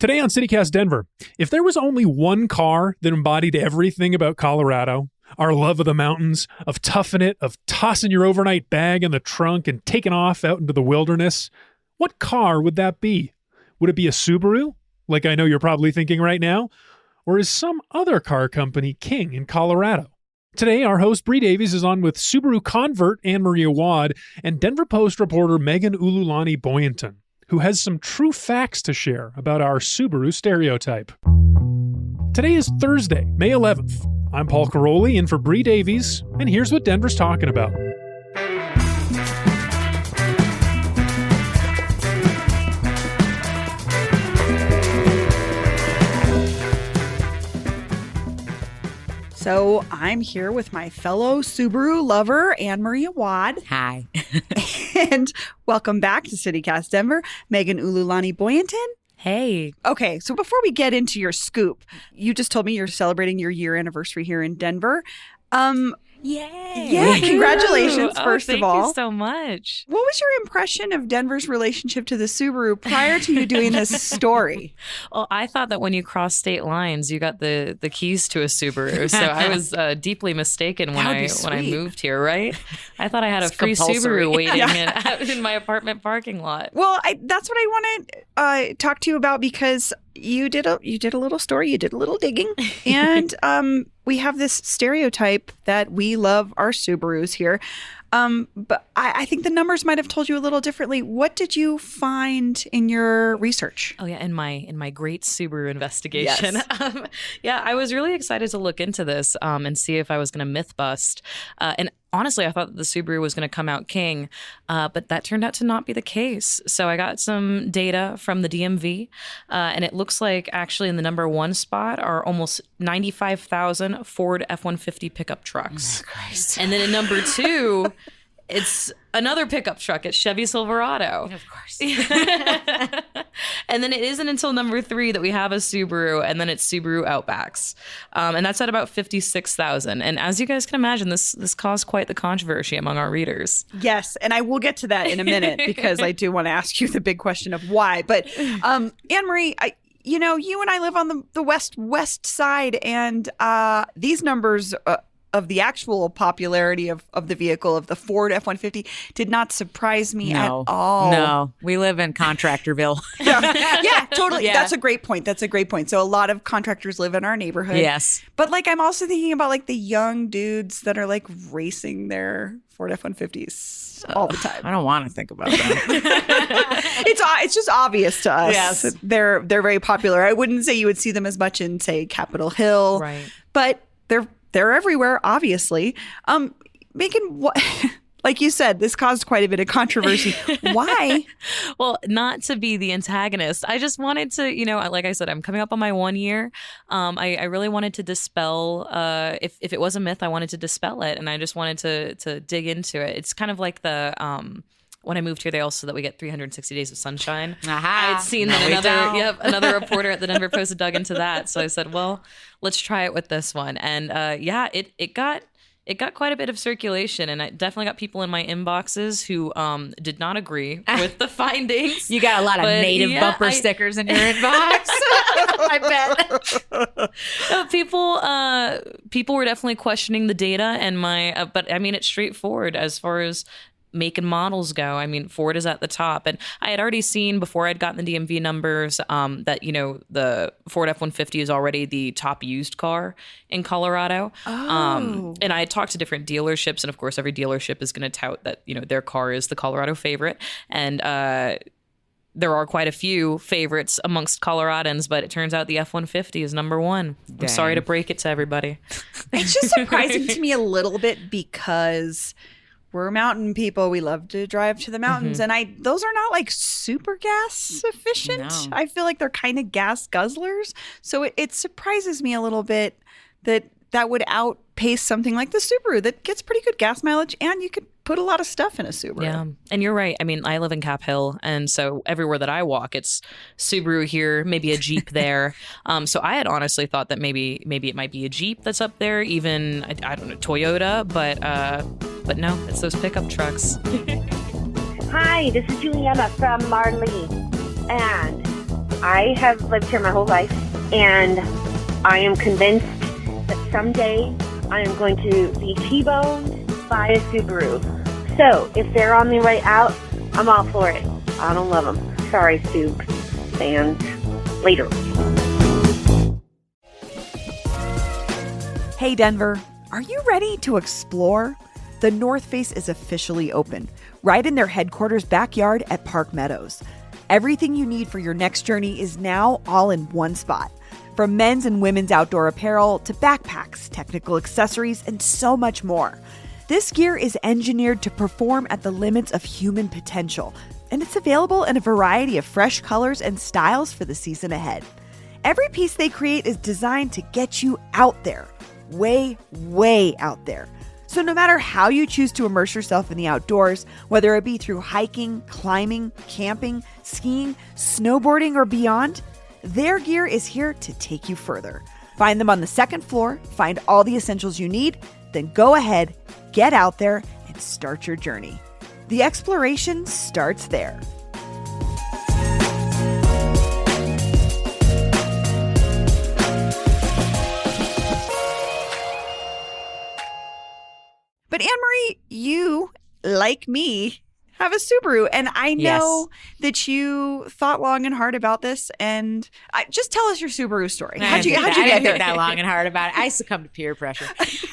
Today on CityCast Denver, if there was only one car that embodied everything about Colorado, our love of the mountains, of toughing it, of tossing your overnight bag in the trunk and taking off out into the wilderness, what car would that be? Would it be a Subaru, like I know you're probably thinking right now? Or is some other car company king in Colorado? Today, our host Bree Davies is on with Subaru convert Anne-Marie Awad and Denver Post reporter Megan Ululani Boyenton, who has some true facts to share about our Subaru stereotype. Today is Thursday, May 11th. I'm Paul Caroli in for Bree Davies, and here's what Denver's talking about. So I'm here with my fellow Subaru lover, Anne-Marie Awad. Hi. And welcome back to CityCast Denver, Megan Ululani Boyenton. Hey. Okay, so before we get into your scoop, you just told me you're celebrating your year anniversary here in Denver. Yay. Yeah, congratulations, first of all. Thank you so much. What was your impression of Denver's relationship to the Subaru prior to you doing this story? Well, I thought that when you cross state lines, you got the keys to a Subaru. So I was deeply mistaken when I moved here, right? I thought I had a free compulsory. Subaru waiting in my apartment parking lot. Well, that's what I want to talk to you about, because you did a little story, you did a little digging, and we have this stereotype that we love our Subarus here. But I think the numbers might have told you a little differently. What did you find in your research? Oh, yeah, in my great Subaru investigation. Yes. I was really excited to look into this and see if I was going to myth bust. And honestly, I thought that the Subaru was going to come out king, but that turned out to not be the case. So I got some data from the DMV, and it looks like actually in the number one spot are almost 95,000 Ford F-150 pickup trucks. Oh, Christ. And then in number two, it's another pickup truck. It's Chevy Silverado. Of course. And then it isn't until number three that we have a Subaru, and then it's Subaru Outbacks. And that's at about 56,000. And as you guys can imagine, this caused quite the controversy among our readers. Yes, and I will get to that in a minute, because I do want to ask you the big question of why. But Anne-Marie, you and I live on the west side, and these numbers of the actual popularity of the vehicle, of the Ford F-150, did not surprise me at all. No, we live in Contractorville. Yeah, totally. Yeah. That's a great point. So a lot of contractors live in our neighborhood. Yes. But I'm also thinking about the young dudes that are racing their Ford F-150s all the time. I don't want to think about that. It's just obvious to us. Yes. They're very popular. I wouldn't say you would see them as much in, say, Capitol Hill. Right. But they're everywhere, obviously. Megan, like you said, this caused quite a bit of controversy. Why? Well, not to be the antagonist. I just wanted to, like I said, I'm coming up on my 1 year. I really wanted to dispel, if it was a myth, I wanted to dispel it. And I just wanted to dig into it. It's kind of like when I moved here, they also that we get 360 days of sunshine. Aha. I had seen that another reporter at the Denver Post had dug into that. So I said, well, let's try it with this one. And it got quite a bit of circulation, and I definitely got people in my inboxes who did not agree with the findings. You got a lot of native bumper stickers in your inbox. I bet. People were definitely questioning the data and but I mean, it's straightforward as far as make and models go. I mean, Ford is at the top. And I had already seen before I'd gotten the DMV numbers that, the Ford F-150 is already the top used car in Colorado. Oh. And I had talked to different dealerships. And of course, every dealership is going to tout that, their car is the Colorado favorite. And there are quite a few favorites amongst Coloradans, but it turns out the F-150 is number one. Dang. I'm sorry to break it to everybody. It's just surprising to me a little bit, because we're mountain people. We love to drive to the mountains. Mm-hmm. And those are not super gas efficient. No. I feel like they're kind of gas guzzlers. So it surprises me a little bit that would outpace something like the Subaru that gets pretty good gas mileage, and you could put a lot of stuff in a Subaru. Yeah. And you're right. I mean, I live in Cap Hill, and so everywhere that I walk, it's Subaru here, maybe a Jeep there. So I had honestly thought that maybe it might be a Jeep that's up there, even, I don't know, Toyota, but no, it's those pickup trucks. Hi, this is Juliana from Marlene, and I have lived here my whole life, and I am convinced that someday I am going to be T-boned by a Subaru. So if they're on the way out, I'm all for it. I don't love them. Sorry, Sub fans. Later. Hey, Denver, are you ready to explore? The North Face is officially open, right in their headquarters backyard at Park Meadows. Everything you need for your next journey is now all in one spot. From men's and women's outdoor apparel to backpacks, technical accessories, and so much more. This gear is engineered to perform at the limits of human potential, and it's available in a variety of fresh colors and styles for the season ahead. Every piece they create is designed to get you out there. Way, way out there. So no matter how you choose to immerse yourself in the outdoors, whether it be through hiking, climbing, camping, skiing, snowboarding, or beyond, their gear is here to take you further. Find them on the second floor, find all the essentials you need, then go ahead, get out there, and start your journey. The exploration starts there. But Anne-Marie, you, like me, have a Subaru. And I know that you thought long and hard about this. And just tell us your Subaru story. How'd you get think here? that long and hard about it. I succumbed to peer pressure. It's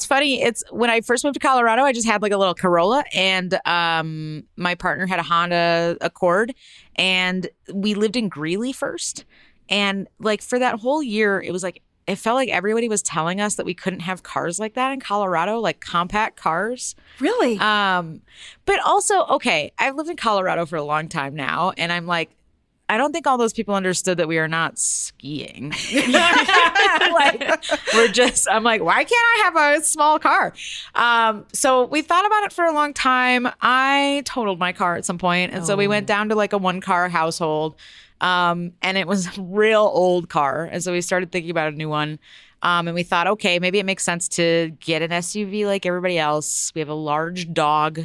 funny. It's when I first moved to Colorado, I just had like a little Corolla, and my partner had a Honda Accord, and we lived in Greeley first. And like for that whole year, it was like, it felt like everybody was telling us that we couldn't have cars like that in Colorado, like compact cars. Really? But also, okay, I've lived in Colorado for a long time now, and I'm like, I don't think all those people understood that we are not skiing. I'm like, why can't I have a small car? So we thought about it for a long time. I totaled my car at some point, and so we went down to like a one-car household. And it was a real old car. And so we started thinking about a new one. And we thought, okay, maybe it makes sense to get an SUV like everybody else. We have a large dog.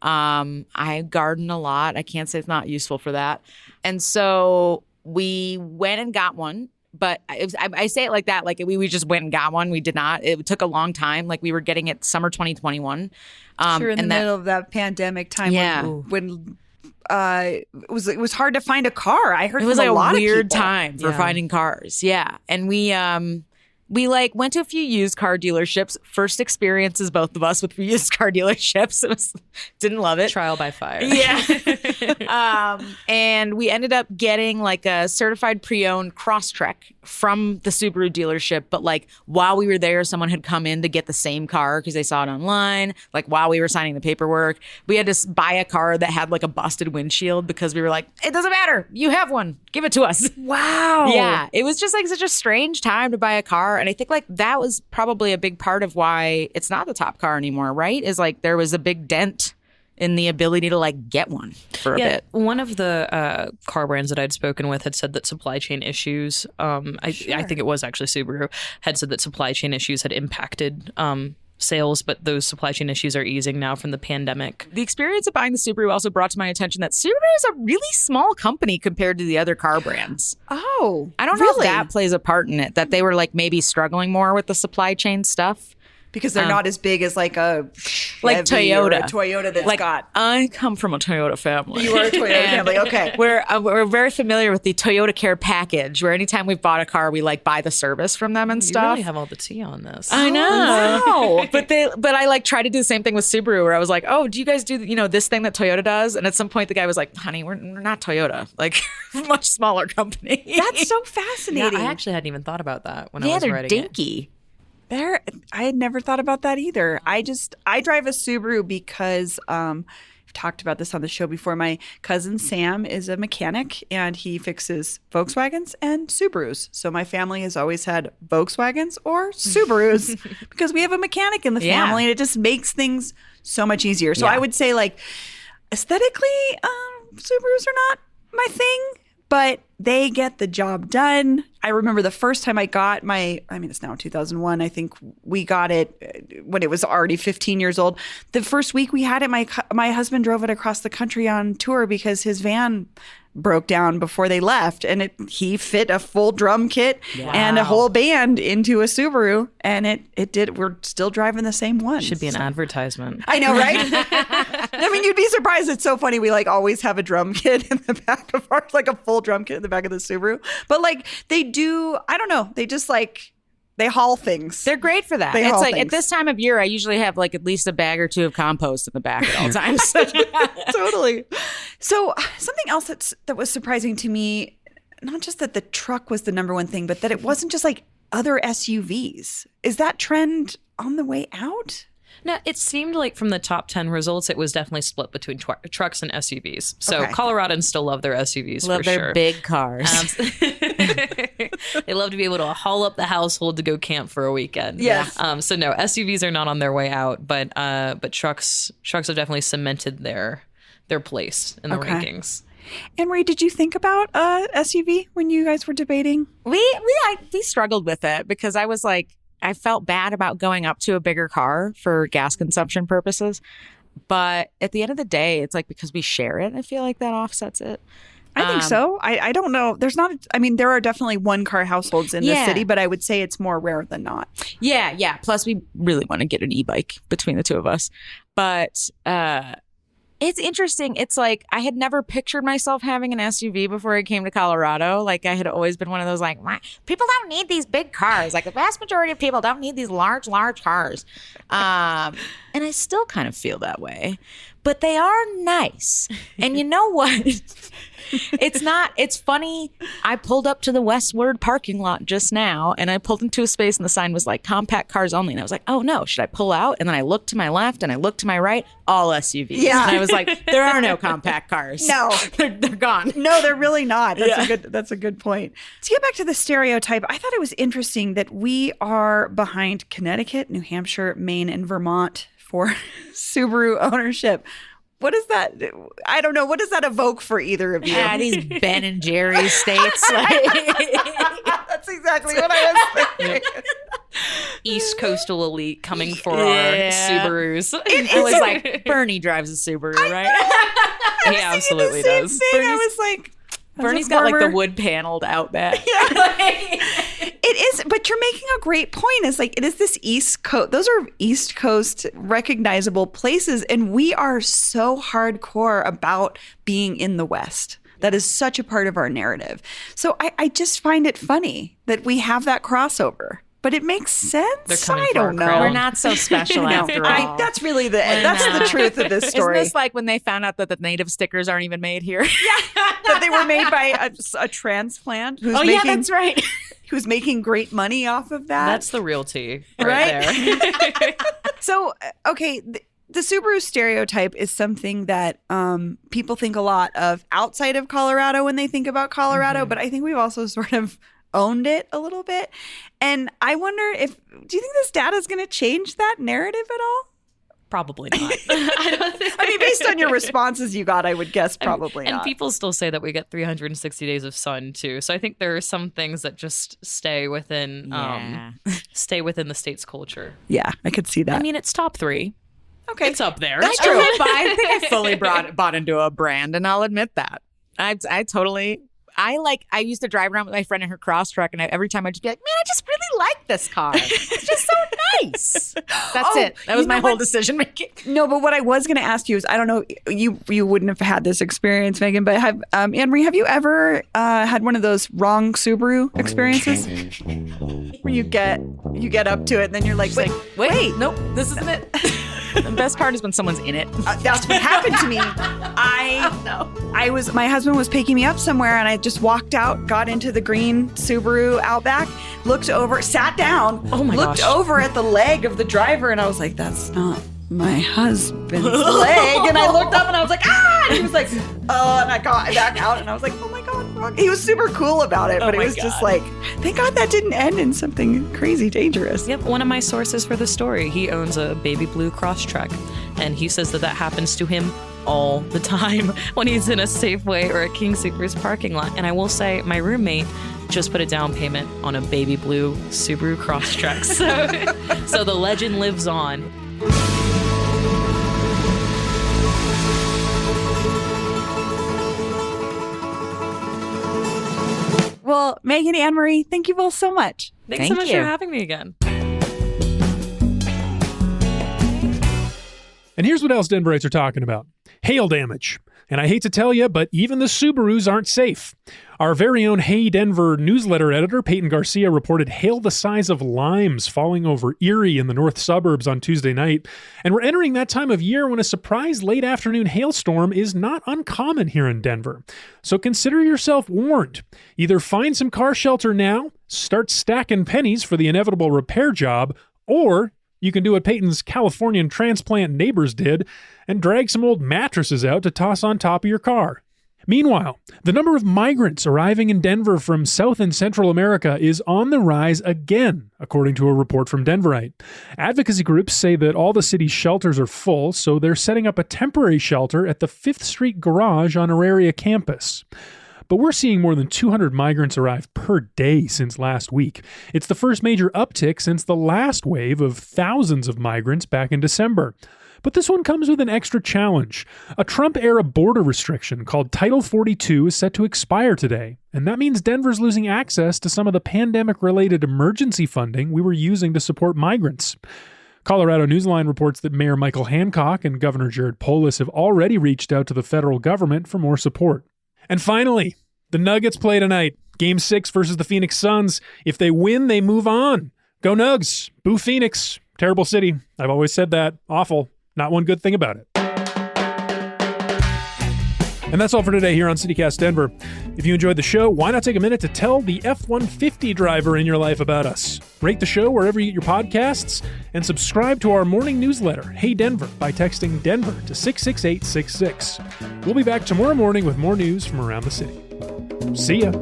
I garden a lot. I can't say it's not useful for that. And so we went and got one. But I say it like that, like we just went and got one. We did not. It took a long time. Like we were getting it summer 2021. Sure, in the middle of that pandemic time when it was hard to find a car. I heard it was from like a lot weird of people. time for finding cars. Yeah, and we like went to a few used car dealerships. First experiences, both of us with used car dealerships. Didn't love it. Trial by fire. Yeah. And we ended up getting like a certified pre-owned Crosstrek from the Subaru dealership. But like while we were there, someone had come in to get the same car because they saw it online. Like while we were signing the paperwork, we had to buy a car that had like a busted windshield because we were like, it doesn't matter. You have one. Give it to us. Wow. Yeah. It was just like such a strange time to buy a car. And I think like that was probably a big part of why it's not the top car anymore, right? Is like there was a big dent in the ability to like get one for a bit. One of the car brands that I'd spoken with had said that supply chain issues, I think it was actually Subaru, had said that supply chain issues had impacted sales, but those supply chain issues are easing now from the pandemic. The experience of buying the Subaru also brought to my attention that Subaru is a really small company compared to the other car brands. Oh, I don't know if that plays a part in it, that they were like maybe struggling more with the supply chain stuff. Because they're not as big as like a like Toyota. Or a Toyota that's like, got. I come from a Toyota family. You are a Toyota family, okay. We're very familiar with the Toyota Care package, where anytime we've bought a car, we like buy the service from them and stuff. You really have all the tea on this. I know. Wow. But I like try to do the same thing with Subaru, where I was like, oh, do you guys do this thing that Toyota does? And at some point, the guy was like, honey, we're not Toyota, like much smaller company. That's so fascinating. I actually hadn't even thought about that when I was they're writing dinky. I had never thought about that either. I drive a Subaru because I've talked about this on the show before. My cousin Sam is a mechanic and he fixes Volkswagens and Subarus. So my family has always had Volkswagens or Subarus because we have a mechanic in the family and it just makes things so much easier. So I would say like aesthetically, Subarus are not my thing, but they get the job done. I remember the first time I got it's now 2001. I think we got it when it was already 15 years old. The first week we had it, my husband drove it across the country on tour because his van broke down before they left, and he fit a full drum kit and a whole band into a Subaru, and it did. We're still driving the same one. Should be an advertisement. I know, right? I mean, you'd be surprised. It's so funny. We like always have a drum kit in the back of ours, like a full drum kit in the back of the Subaru. But like they do, I don't know. They just like, they haul things. They're great for that. They It's haul like things. at this time of year, I usually have like at least a bag or two of compost in the back at all times. Totally. So something else that was surprising to me, not just that the truck was the number one thing, but that it wasn't just like other SUVs. Is that trend on the way out? No, it seemed like from the top 10 results, it was definitely split between trucks and SUVs. So Okay. Coloradans still love their SUVs Love for their sure. big cars. They love to be able to haul up the household to go camp for a weekend. Yes. So no, SUVs are not on their way out, but trucks have definitely cemented their place in the Okay. rankings. Anne-Marie, did you think about SUV when you guys were debating? We struggled with it because I was like, I felt bad about going up to a bigger car for gas consumption purposes. But at the end of the day, it's like because we share it, I feel like that offsets it. I think so. I don't know. There's not, I mean, there are definitely one car households in the Yeah. city, but I would say it's more rare than not. Yeah. Plus, we really want to get an e-bike between the two of us. But it's interesting. It's like I had never pictured myself having an SUV before I came to Colorado. Like I had always been one of those like, people don't need these big cars. Like the vast majority of people don't need these large cars. And I still kind of feel that way. But they are nice. And you know what? It's funny. I pulled up to the Westward parking lot just now and I pulled into a space and the sign was like compact cars only. And I was like, oh no, should I pull out? And then I looked to my left and I looked to my right, all SUVs. Yeah. And I was like, there are no compact cars. No. they're gone. No, they're really not. That's a good point. To get back to the stereotype, I thought it was interesting that we are behind Connecticut, New Hampshire, Maine, and Vermont for Subaru ownership. What is that? I don't know. What does that evoke for either of you? Yeah, these Ben and Jerry states. That's exactly what I was thinking. East Coastal elite coming for Yeah. our Subarus. I was like, Bernie drives a Subaru, right? He absolutely Same does. thing. I was like, as a Bernie's got like the farmer- wood paneled Outback. It is, but you're making a great point. It's like it is this East Coast. Those are East Coast recognizable places, and we are so hardcore about being in the West. That is such a part of our narrative. So I just find it funny that we have that crossover. But it makes sense. They're coming I for our don't know. crown. We're not so special after all. That's really that's the truth of this story. Isn't this like when they found out that the native stickers aren't even made here? that they were made by a transplant who's Oh, making, yeah, that's right. who's making great money off of that. That's the real tea Right? right there. So, okay, the Subaru stereotype is something that people think a lot of outside of Colorado when they think about Colorado, but I think we've also sort of owned it a little bit. And I wonder do you think this data is going to change that narrative at all? Probably not. I don't think. I mean, based on your responses you got, I would guess probably and not. people still say that we get 360 days of sun too. So I think there are some things that just stay within the state's culture. Yeah, I could see that. I mean, it's top 3. okay. It's up there. That's true. I think I fully bought into a brand, and I'll admit that. I totally. I used to drive around with my friend in her cross truck, and every time I'd just be like, man, I just really like this car. It's just so nice. That's it. That was you my know whole what? decision making. No, but what I was going to ask you is, I don't know, you wouldn't have had this experience, Megan, but Anne-Marie, have you ever had one of those wrong Subaru experiences where you get up to it and then you're like, wait, nope, this isn't it. The best part is when someone's in it. that's what happened to me. My husband was picking me up somewhere and I just walked out, got into the green Subaru Outback, looked over, sat down, looked over at the leg of the driver, and I was like, that's not my husband's leg. And I looked up and I was like, ah! And he was like, oh, and I got back out and I was like, oh my God. He was super cool about it, but it was just like, thank God that didn't end in something crazy dangerous. Yep, one of my sources for the story. He owns a baby blue Crosstrek, and he says that happens to him all the time when he's in a Safeway or a King Soopers parking lot. And I will say, my roommate just put a down payment on a baby blue Subaru Crosstrek. So the legend lives on. Well, Megan, Anne-Marie, thank you both so much. Thanks so Thank much you. for having me again. And here's what else Denverites are talking about. Hail damage. And I hate to tell you, but even the Subarus aren't safe. Our very own Hey Denver newsletter editor, Peyton Garcia, reported hail the size of limes falling over Erie in the north suburbs on Tuesday night. And we're entering that time of year when a surprise late afternoon hailstorm is not uncommon here in Denver. So consider yourself warned. Either find some car shelter now, start stacking pennies for the inevitable repair job, or you can do what Peyton's Californian transplant neighbors did and drag some old mattresses out to toss on top of your car. Meanwhile, the number of migrants arriving in Denver from South and Central America is on the rise again, according to a report from Denverite. Advocacy groups say that all the city's shelters are full, so they're setting up a temporary shelter at the 5th Street Garage on Auraria campus. But we're seeing more than 200 migrants arrive per day since last week. It's the first major uptick since the last wave of thousands of migrants back in December. But this one comes with an extra challenge. A Trump-era border restriction called Title 42 is set to expire today, and that means Denver's losing access to some of the pandemic-related emergency funding we were using to support migrants. Colorado Newsline reports that Mayor Michael Hancock and Governor Jared Polis have already reached out to the federal government for more support. And finally, the Nuggets play tonight. Game 6 versus the Phoenix Suns. If they win, they move on. Go Nugs. Boo Phoenix. Terrible city. I've always said that. Awful. Not one good thing about it. And that's all for today here on CityCast Denver. If you enjoyed the show, why not take a minute to tell the F-150 driver in your life about us? Rate the show wherever you get your podcasts, and subscribe to our morning newsletter, Hey Denver, by texting Denver to 66866. We'll be back tomorrow morning with more news from around the city. See ya.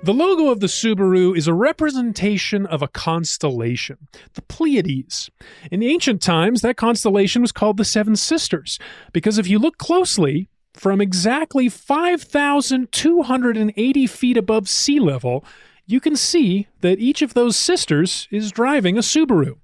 The logo of the Subaru is a representation of a constellation, the Pleiades. In ancient times, that constellation was called the Seven Sisters, because if you look closely, from exactly 5,280 feet above sea level, you can see that each of those sisters is driving a Subaru.